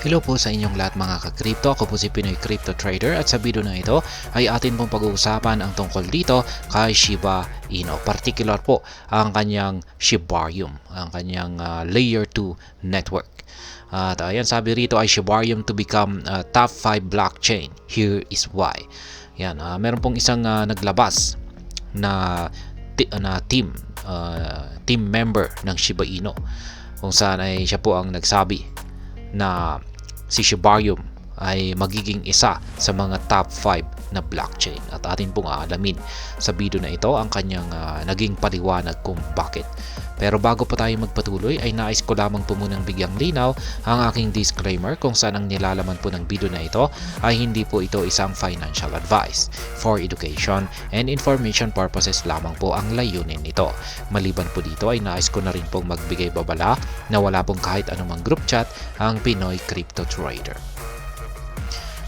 Hello po sa inyong lahat mga ka-crypto. Ako po si Pinoy Crypto Trader at sa video na ito ay atin pong pag-uusapan ang tungkol dito kay Shiba Inu. Particular po ang kanyang Shibarium, ang kanyang Layer 2 network. At ayan, sabi rito ay Shibarium to become top 5 blockchain. Here is why. Yan, meron pong isang naglabas na team member ng Shiba Inu kung saan ay siya po ang nagsabi na si Shibarium ay magiging isa sa mga top 5 na blockchain at atin pong aalamin sa video na ito ang kanyang naging paliwanag kung bakit. Pero bago pa tayo magpatuloy ay nais ko lamang po munang bigyang linaw ang aking disclaimer kung saan ang nilalaman po ng video na ito ay hindi po ito isang financial advice. For education and information purposes lamang po ang layunin nito. Maliban po dito ay nais ko na rin pong magbigay babala na wala pong kahit anumang group chat ang Pinoy Crypto Trader.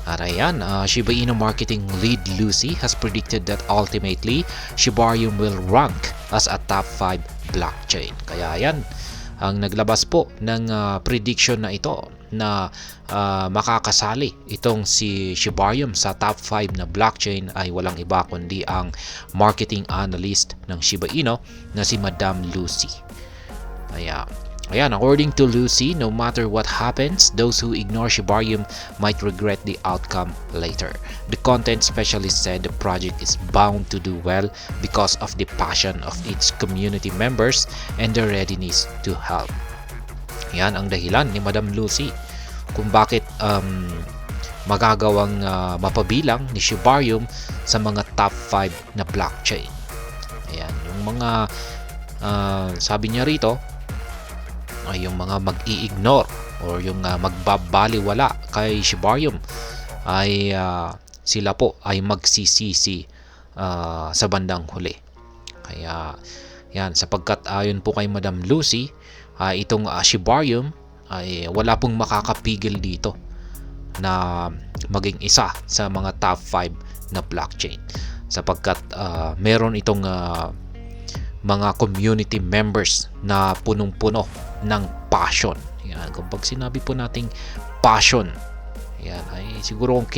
At ayan, Shiba Inu marketing lead Lucy has predicted that ultimately Shibarium will rank as a top 5 blockchain. Kaya ayan, ang naglabas po ng prediction na ito na makakasali itong si Shibarium sa top 5 na blockchain ay walang iba kundi ang marketing analyst ng Shiba Inu na si Madam Lucy. Ayan, according to Lucy, no matter what happens, those who ignore Shibarium might regret the outcome later. The content specialist said the project is bound to do well because of the passion of its community members and their readiness to help. Yan ang dahilan ni Madam Lucy kung bakit magagawang mapabilang ni Shibarium sa mga top 5 na blockchain. Ayan, yung mga sabi niya rito ay yung mga mag-i-ignore or yung magbabaliwala kay Shibarium ay sila po ay magsisisi sa bandang huli. Kaya yan, sapagkat ayon po kay Madam Lucy, itong Shibarium ay wala pong makakapigil dito na maging isa sa mga top 5 na blockchain sapagkat meron itong mga community members na punong-puno ng passion. Yan, kapag sinabi po nating passion, yan ay siguro ay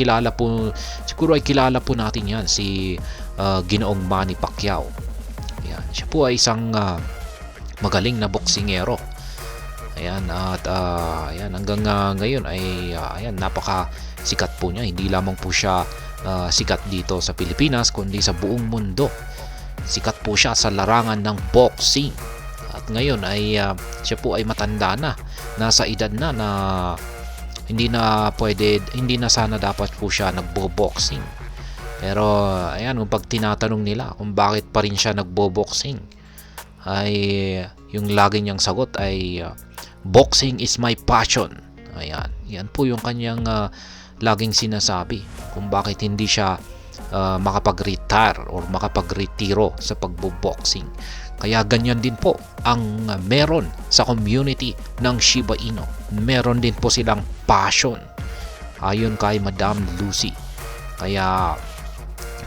kilala po natin yan si Ginoong Manny Pacquiao. Yan, siya po ay isang magaling na boksingero. Ayan, at ayan, hanggang ngayon ay ayan, napaka sikat po niya. Hindi lamang po siya sikat dito sa Pilipinas kundi sa buong mundo. Sikat po siya sa larangan ng boxing. At ngayon ay siya po ay matanda na. Nasa edad na hindi na sana dapat po siya nagbo-boxing. Pero ayan, kung pag tinatanong nila kung bakit pa rin siya nagbo-boxing, ay yung lagi niyang sagot ay boxing is my passion. Ayan, yan po yung kanyang laging sinasabi kung bakit hindi siya makapag-retire or makapag-retiro sa pagbo-boxing. Kaya ganyan din po ang meron sa community ng Shiba Inu. Meron din po silang passion ayon kay Madam Lucy. Kaya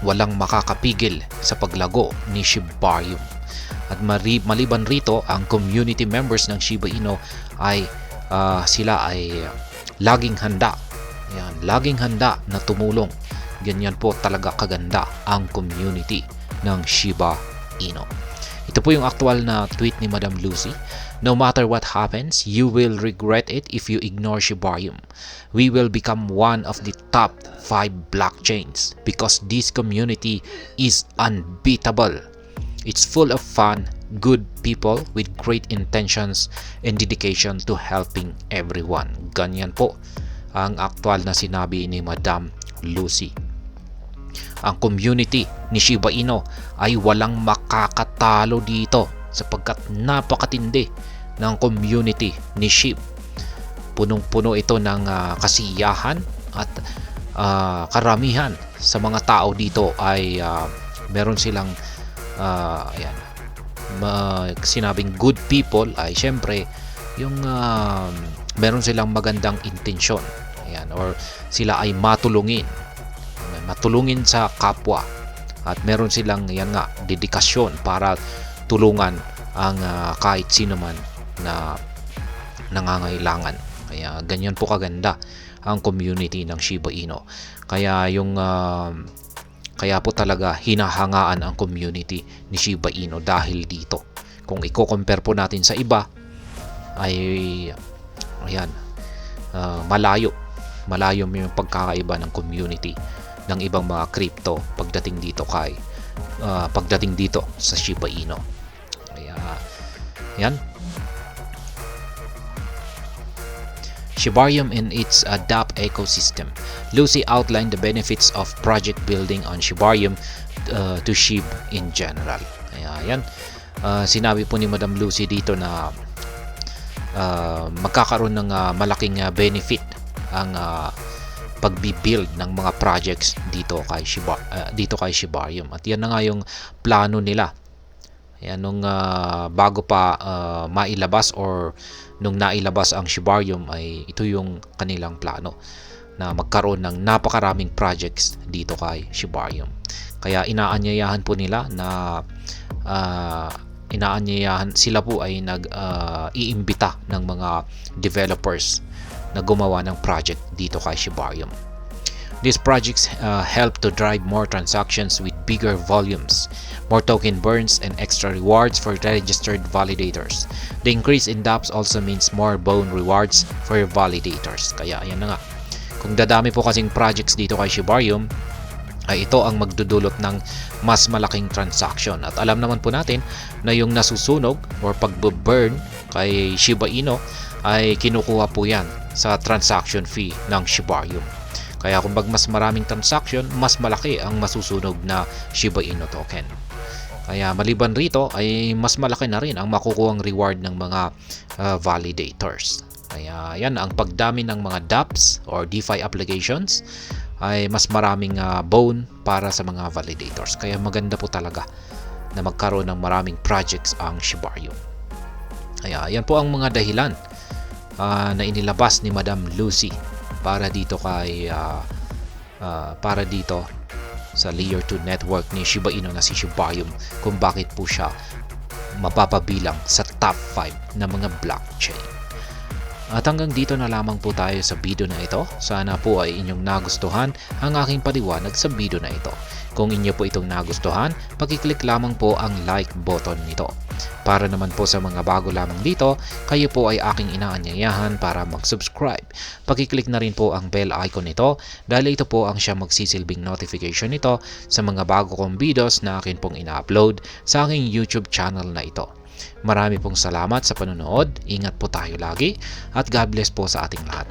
walang makakapigil sa paglago ni Shibarium. At maliban rito, ang community members ng Shiba Inu ay sila ay laging handa. Yan, laging handa na tumulong. Ganyan po talaga kaganda ang community ng Shiba Inu. Ito po yung aktual na tweet ni Madam Lucy. No matter what happens, you will regret it if you ignore Shibarium. We will become one of the top 5 blockchains because this community is unbeatable. It's full of fun, good people with great intentions and dedication to helping everyone. Ganyan po ang aktual na sinabi ni Madam Lucy. Ang community ni Shiba Inu ay walang makakatalo dito sapagkat napakatindi ng community ni Shib. Punong-puno ito ng kasiyahan at karamihan sa mga tao dito ay meron silang sinabing good people ay syempre yung meron silang magandang intensyon. Ayan, or sila ay matulungin sa kapwa at meron silang dedikasyon para tulungan ang kahit sino man na nangangailangan. Kaya ganyan po kaganda ang community ng Shiba Inu. Kaya kaya po talaga hinahangaan ang community ni Shiba Inu dahil dito. Kung i-compare po natin sa iba ay ayan, malayo yung pagkakaiba ng community ng ibang mga crypto pagdating dito sa Shiba Inu. Kaya yan, Shibarium and its DApp ecosystem. Lucy outlined the benefits of project building on Shibarium to SHIB in general. Ayan. Sinabi po ni Madam Lucy dito na magkakaroon ng malaking benefit ang pagbi-build ng mga projects dito kay Shibarium. At yan na nga yung plano nila. Ayan, nung bago pa mailabas or nung nailabas ang Shibarium ay ito yung kanilang plano na magkaroon ng napakaraming projects dito kay Shibarium. Kaya inaanyayahan po nila na sila po ay iimbita ng mga developers na gumawa ng project dito kay Shibarium. These projects help to drive more transactions with bigger volumes, more token burns, and extra rewards for registered validators. The increase in dApps also means more bone rewards for validators. Kaya ayan na nga. Kung dadami po kasing projects dito kay Shibarium, ay ito ang magdudulot ng mas malaking transaction. At alam naman po natin na yung nasusunog or pagbe-burn kay Shiba Inu ay kinukuha po yan sa transaction fee ng Shibarium. Kaya kung mas maraming transaction, mas malaki ang masusunog na Shiba Inu token. Kaya maliban rito ay mas malaki na rin ang makukuhang reward ng mga validators. Kaya yan, ang pagdami ng mga dApps or DeFi applications ay mas maraming bone para sa mga validators. Kaya maganda po talaga na magkaroon ng maraming projects ang Shibarium. Kaya yan po ang mga dahilan na inilabas ni Madam Lucy para dito sa Layer 2 network ni Shiba Inu na si Shibarium, kung bakit po siya mapapabilang sa top 5 na mga blockchain. At hanggang dito na lamang po tayo sa video na ito. Sana po ay inyong nagustuhan ang aking paliwanag sa video na ito. Kung inyo po itong nagustuhan, pakiclick lamang po ang like button nito. Para naman po sa mga bago lamang dito, kayo po ay aking inaanyayahan para mag-subscribe. Pakiclick na rin po ang bell icon nito dahil ito po ang siya magsisilbing notification nito sa mga bago kong videos na akin pong ina-upload sa aking YouTube channel na ito. Marami pong salamat sa panonood, ingat po tayo lagi, at God bless po sa ating lahat.